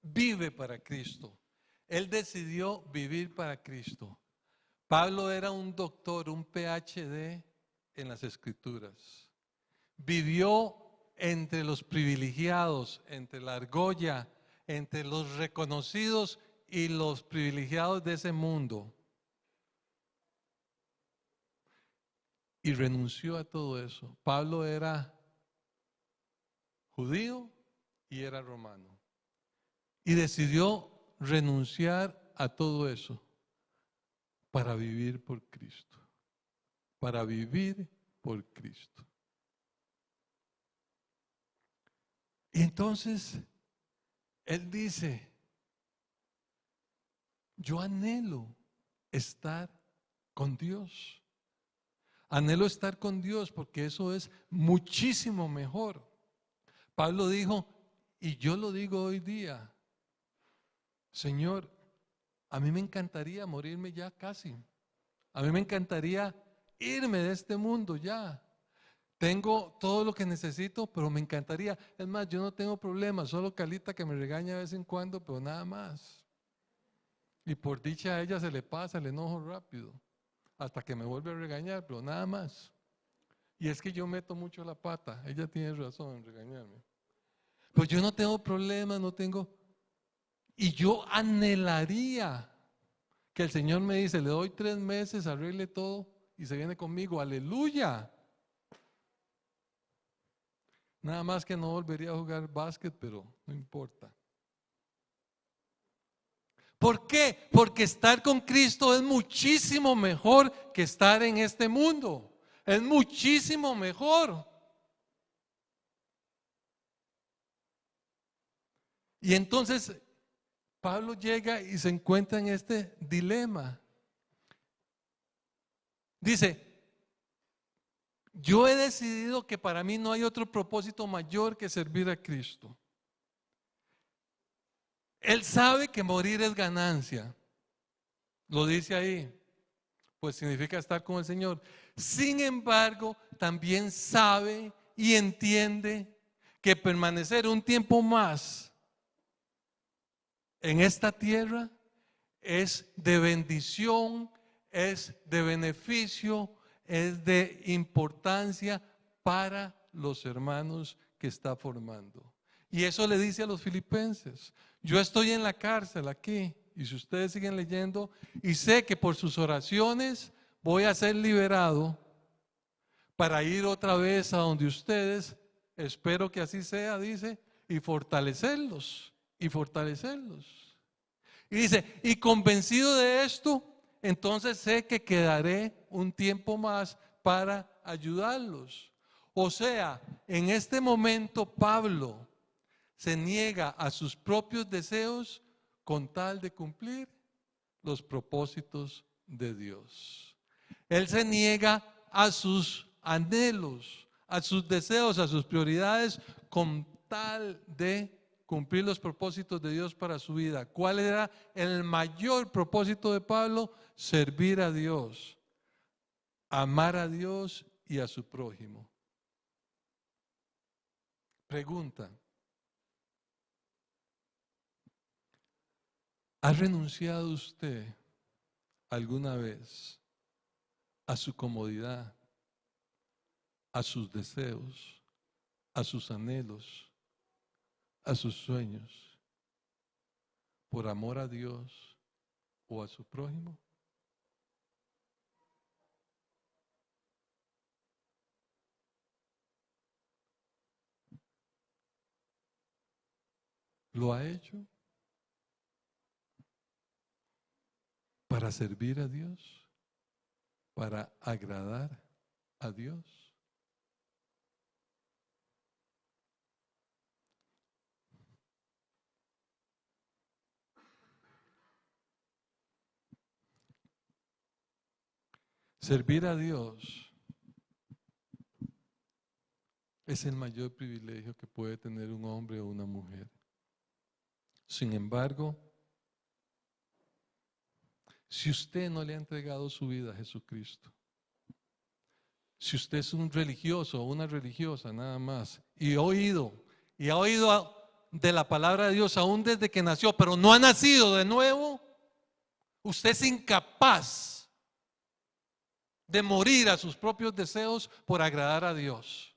vive para Cristo. Él decidió vivir para Cristo. Pablo era un doctor, un PhD en las Escrituras. Vivió entre los privilegiados, entre la argolla, entre los reconocidos y los privilegiados de ese mundo. Y renunció a todo eso. Pablo era judío y era romano. Y decidió renunciar a todo eso para vivir por Cristo. Para vivir por Cristo. Y entonces, él dice, yo anhelo estar con Dios. Anhelo estar con Dios porque eso es muchísimo mejor. Pablo dijo, y yo lo digo hoy día, Señor, a mí me encantaría morirme ya casi. A mí me encantaría irme de este mundo ya. Tengo todo lo que necesito, pero me encantaría. Es más, yo no tengo problema, solo Calita que me regaña de vez en cuando, pero nada más. Y por dicha a ella se le pasa el enojo rápido, hasta que me vuelve a regañar, pero nada más. Y es que yo meto mucho la pata, ella tiene razón en regañarme. Pues yo no tengo problema, no tengo. Y yo anhelaría que el Señor me dice, le doy 3 meses, arregle todo y se viene conmigo, aleluya. Nada más que no volvería a jugar básquet, pero no importa. ¿Por qué? Porque estar con Cristo es muchísimo mejor que estar en este mundo. Es muchísimo mejor. Y entonces Pablo llega y se encuentra en este dilema. Dice, yo he decidido que para mí no hay otro propósito mayor que servir a Cristo. Él sabe que morir es ganancia. Lo dice ahí. Pues significa estar con el Señor. Sin embargo, también sabe y entiende que permanecer un tiempo más en esta tierra es de bendición, es de beneficio, es de importancia para los hermanos que está formando. Y eso le dice a los filipenses. Yo estoy en la cárcel aquí, y si ustedes siguen leyendo, y sé que por sus oraciones voy a ser liberado para ir otra vez a donde ustedes, espero que así sea, dice, y fortalecerlos, y fortalecerlos. Y dice, y convencido de esto, entonces sé que quedaré un tiempo más para ayudarlos. O sea, en este momento Pablo se niega a sus propios deseos con tal de cumplir los propósitos de Dios. Él se niega a sus anhelos, a sus deseos, a sus prioridades con tal de cumplir los propósitos de Dios para su vida. ¿Cuál era el mayor propósito de Pablo? Servir a Dios, amar a Dios y a su prójimo. Pregunta: ¿ha renunciado usted alguna vez a su comodidad, a sus deseos, a sus anhelos, a sus sueños, por amor a Dios o a su prójimo? ¿Lo ha hecho para servir a Dios, para agradar a Dios? Servir a Dios es el mayor privilegio que puede tener un hombre o una mujer. Sin embargo, si usted no le ha entregado su vida a Jesucristo, si usted es un religioso o una religiosa nada más, y ha oído de la palabra de Dios aún desde que nació, pero no ha nacido de nuevo, usted es incapaz de morir a sus propios deseos por agradar a Dios.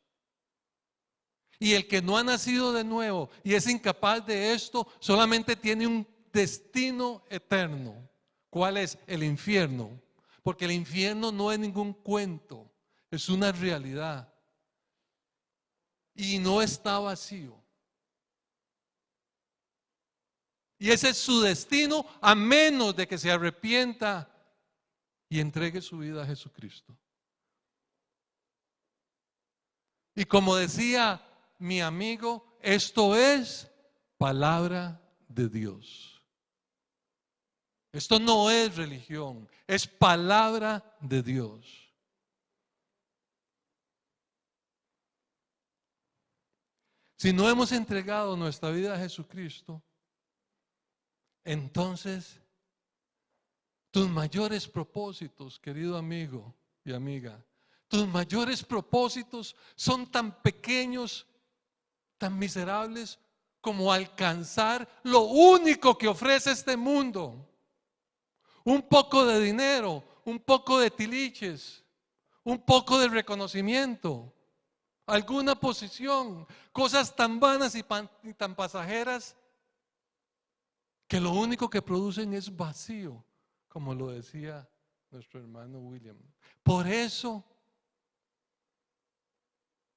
Y el que no ha nacido de nuevo y es incapaz de esto, solamente tiene un destino eterno. ¿Cuál es? El infierno. Porque el infierno no es ningún cuento, es una realidad. Y no está vacío. Y ese es su destino, a menos de que se arrepienta y entregue su vida a Jesucristo. Y como decía mi amigo, esto es palabra de Dios. Esto no es religión, es palabra de Dios. Si no hemos entregado nuestra vida a Jesucristo, entonces tus mayores propósitos, querido amigo y amiga, tus mayores propósitos son tan pequeños, tan miserables, como alcanzar lo único que ofrece este mundo. Un poco de dinero, un poco de tiliches, un poco de reconocimiento, alguna posición, cosas tan vanas y tan pasajeras que lo único que producen es vacío, como lo decía nuestro hermano William. Por eso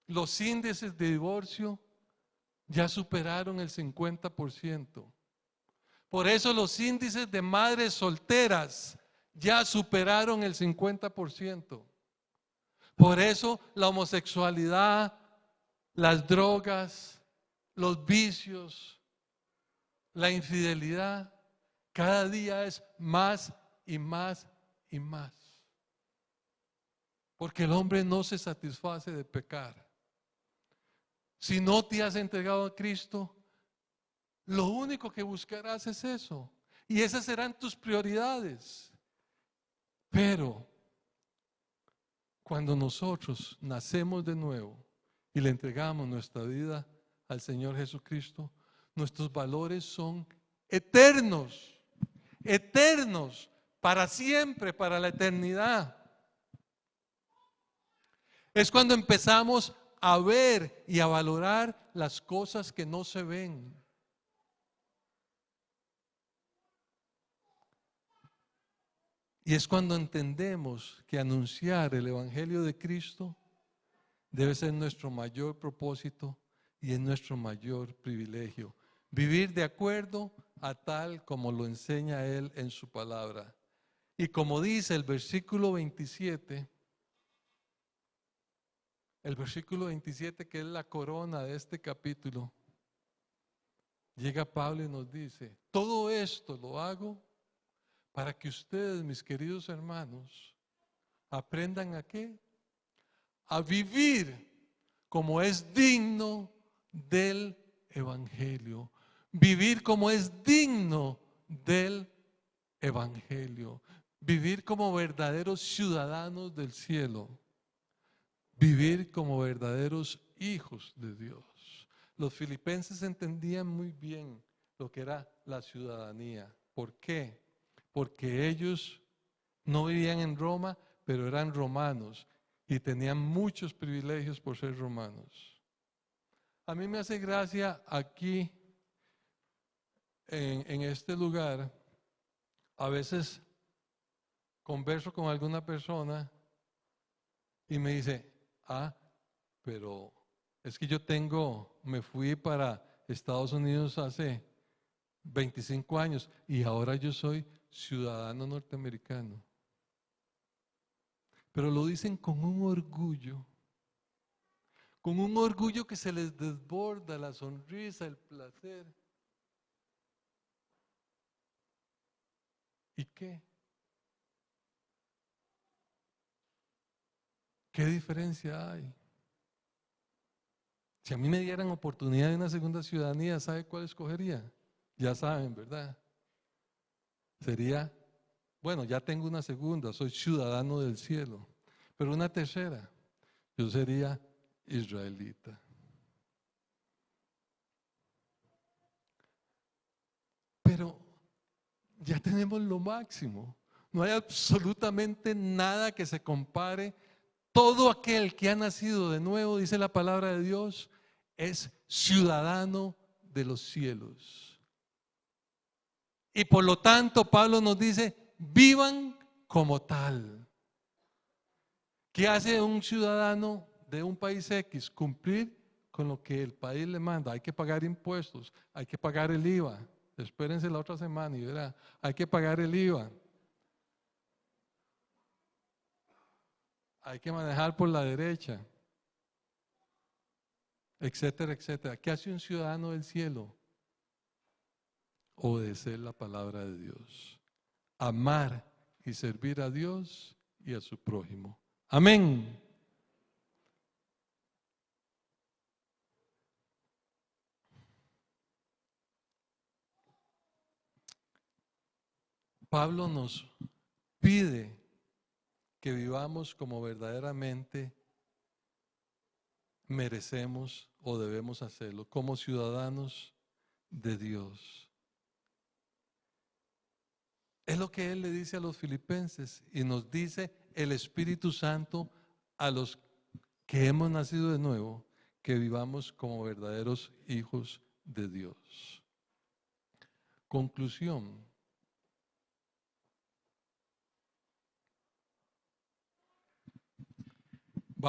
Los índices de divorcio ya superaron el 50%. Por eso los índices de madres solteras ya superaron el 50%. Por eso la homosexualidad, las drogas, los vicios, la infidelidad, cada día es más y más y más. Porque el hombre no se satisface de pecar. Si no te has entregado a Cristo, lo único que buscarás es eso. Y esas serán tus prioridades. Pero cuando nosotros nacemos de nuevo y le entregamos nuestra vida al Señor Jesucristo, nuestros valores son eternos, eternos, para siempre, para la eternidad. Es cuando empezamos a ver y a valorar las cosas que no se ven. Y es cuando entendemos que anunciar el Evangelio de Cristo debe ser nuestro mayor propósito y es nuestro mayor privilegio. Vivir de acuerdo a tal como lo enseña Él en su palabra. Y como dice el versículo 27, que es la corona de este capítulo, llega Pablo y nos dice: todo esto lo hago para que ustedes, mis queridos hermanos, aprendan ¿a qué? A vivir como es digno del Evangelio. Vivir como es digno del Evangelio. Vivir como verdaderos ciudadanos del cielo. Vivir como verdaderos hijos de Dios. Los filipenses entendían muy bien lo que era la ciudadanía. ¿Por qué? Porque ellos no vivían en Roma, pero eran romanos y tenían muchos privilegios por ser romanos. A mí me hace gracia aquí, en este lugar, a veces converso con alguna persona y me dice: pero es que me fui para Estados Unidos hace 25 años y ahora yo soy ciudadano norteamericano. Pero lo dicen con un orgullo que se les desborda, la sonrisa, el placer. ¿Y qué? ¿Qué diferencia hay? Si a mí me dieran oportunidad de una segunda ciudadanía, ¿sabe cuál escogería? Ya saben, ¿verdad? Sería, bueno, ya tengo una segunda, soy ciudadano del cielo. Pero una tercera, yo sería israelita. Pero ya tenemos lo máximo. No hay absolutamente nada que se compare. Todo aquel que ha nacido de nuevo, dice la palabra de Dios, es ciudadano de los cielos. Y por lo tanto, Pablo nos dice: vivan como tal. ¿Qué hace un ciudadano de un país X? Cumplir con lo que el país le manda. Hay que pagar impuestos, hay que pagar el IVA. Espérense la otra semana y verá, hay que pagar el IVA. Hay que manejar por la derecha, etcétera, etcétera. ¿Qué hace un ciudadano del cielo? Obedecer la palabra de Dios. Amar y servir a Dios y a su prójimo. Amén. Pablo nos pide que vivamos como verdaderamente merecemos o debemos hacerlo, como ciudadanos de Dios. Es lo que él le dice a los filipenses y nos dice el Espíritu Santo a los que hemos nacido de nuevo, que vivamos como verdaderos hijos de Dios. Conclusión.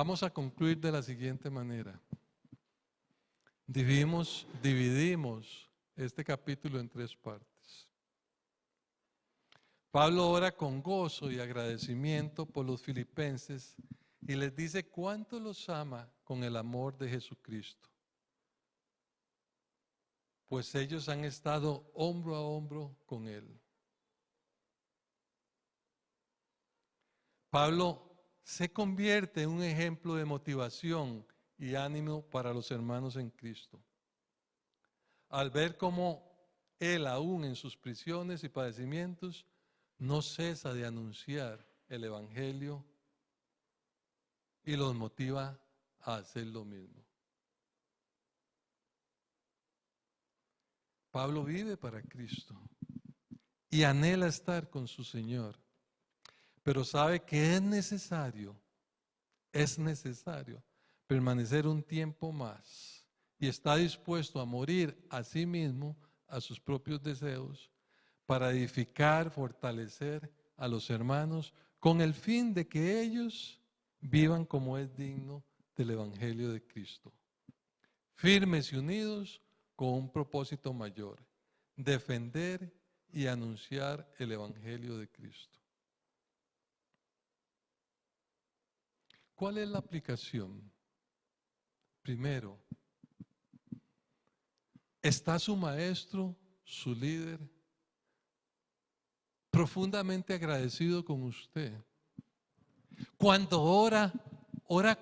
Vamos a concluir de la siguiente manera. Dividimos este capítulo en 3 partes. Pablo ora con gozo y agradecimiento por los filipenses y les dice cuánto los ama con el amor de Jesucristo. Pues ellos han estado hombro a hombro con él. Pablo se convierte en un ejemplo de motivación y ánimo para los hermanos en Cristo. Al ver cómo él, aún en sus prisiones y padecimientos, no cesa de anunciar el Evangelio y los motiva a hacer lo mismo. Pablo vive para Cristo y anhela estar con su Señor, pero sabe que es necesario permanecer un tiempo más y está dispuesto a morir a sí mismo, a sus propios deseos, para edificar, fortalecer a los hermanos con el fin de que ellos vivan como es digno del Evangelio de Cristo. Firmes y unidos con un propósito mayor: defender y anunciar el Evangelio de Cristo. ¿Cuál es la aplicación? Primero, ¿está su maestro, su líder, profundamente agradecido con usted? Cuando ora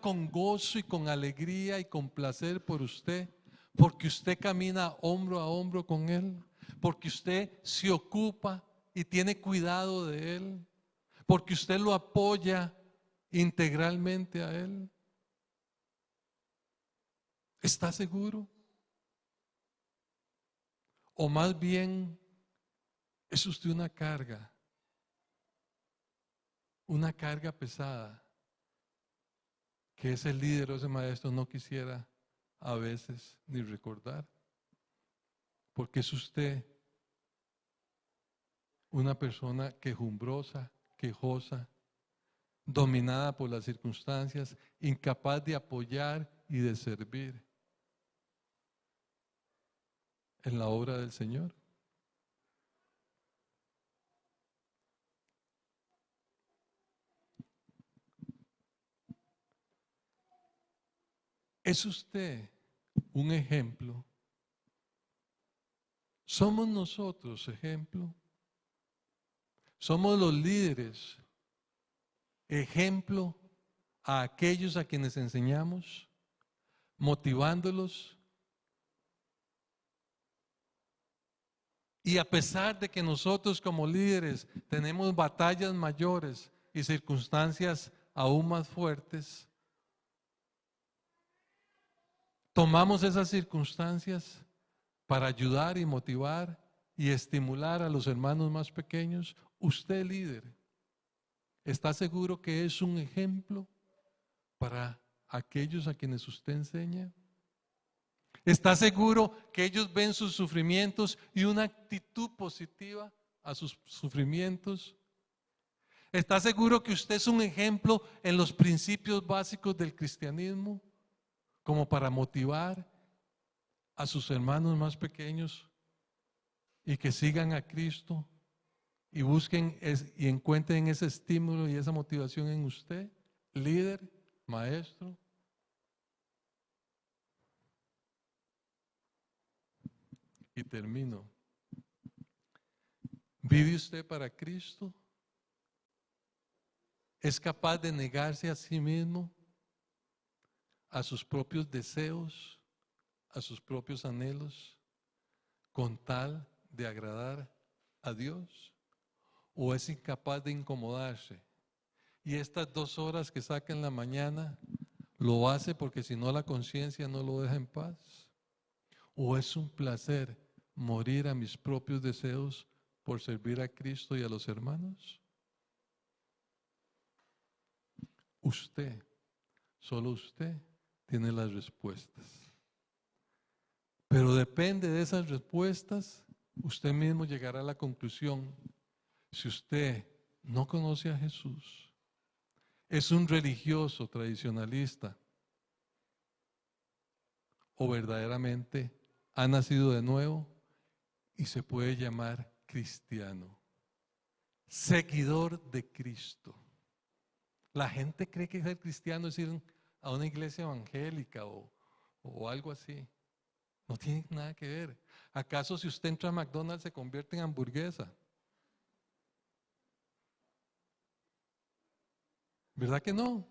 con gozo y con alegría y con placer por usted, porque usted camina hombro a hombro con él, porque usted se ocupa y tiene cuidado de él, porque usted lo apoya integralmente a él. ¿Está seguro? O más bien, ¿es usted una carga pesada que ese líder o ese maestro no quisiera a veces ni recordar? Porque es usted una persona quejumbrosa, quejosa, dominada por las circunstancias, incapaz de apoyar y de servir en la obra del Señor. ¿Es usted un ejemplo? ¿Somos nosotros ejemplo? ¿Somos los líderes ejemplo a aquellos a quienes enseñamos, motivándolos? Y a pesar de que nosotros como líderes tenemos batallas mayores y circunstancias aún más fuertes, tomamos esas circunstancias para ayudar y motivar y estimular a los hermanos más pequeños. Usted, líder, ¿está seguro que es un ejemplo para aquellos a quienes usted enseña? ¿Está seguro que ellos ven sus sufrimientos y una actitud positiva a sus sufrimientos? ¿Está seguro que usted es un ejemplo en los principios básicos del cristianismo, como para motivar a sus hermanos más pequeños y que sigan a Cristo y busquen y encuentren ese estímulo y esa motivación en usted, líder, maestro? Y termino. ¿Vive usted para Cristo? ¿Es capaz de negarse a sí mismo, a sus propios deseos, a sus propios anhelos, con tal de agradar a Dios? ¿O es incapaz de incomodarse? Y estas 2 horas que saca en la mañana, ¿lo hace porque si no la conciencia no lo deja en paz? ¿O es un placer morir a mis propios deseos por servir a Cristo y a los hermanos? Usted, solo usted, tiene las respuestas. Pero depende de esas respuestas, usted mismo llegará a la conclusión. Si usted no conoce a Jesús ¿Es un religioso tradicionalista? ¿O verdaderamente ha nacido de nuevo y se puede llamar cristiano? Seguidor de Cristo. La gente cree que ser cristiano es ir a una iglesia evangélica o algo así. No tiene nada que ver. ¿Acaso si usted entra a McDonald's se convierte en hamburguesa? ¿Verdad que no?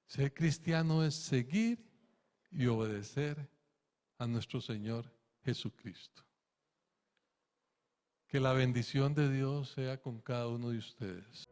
Ser cristiano es seguir y obedecer a nuestro Señor Jesucristo. Que la bendición de Dios sea con cada uno de ustedes.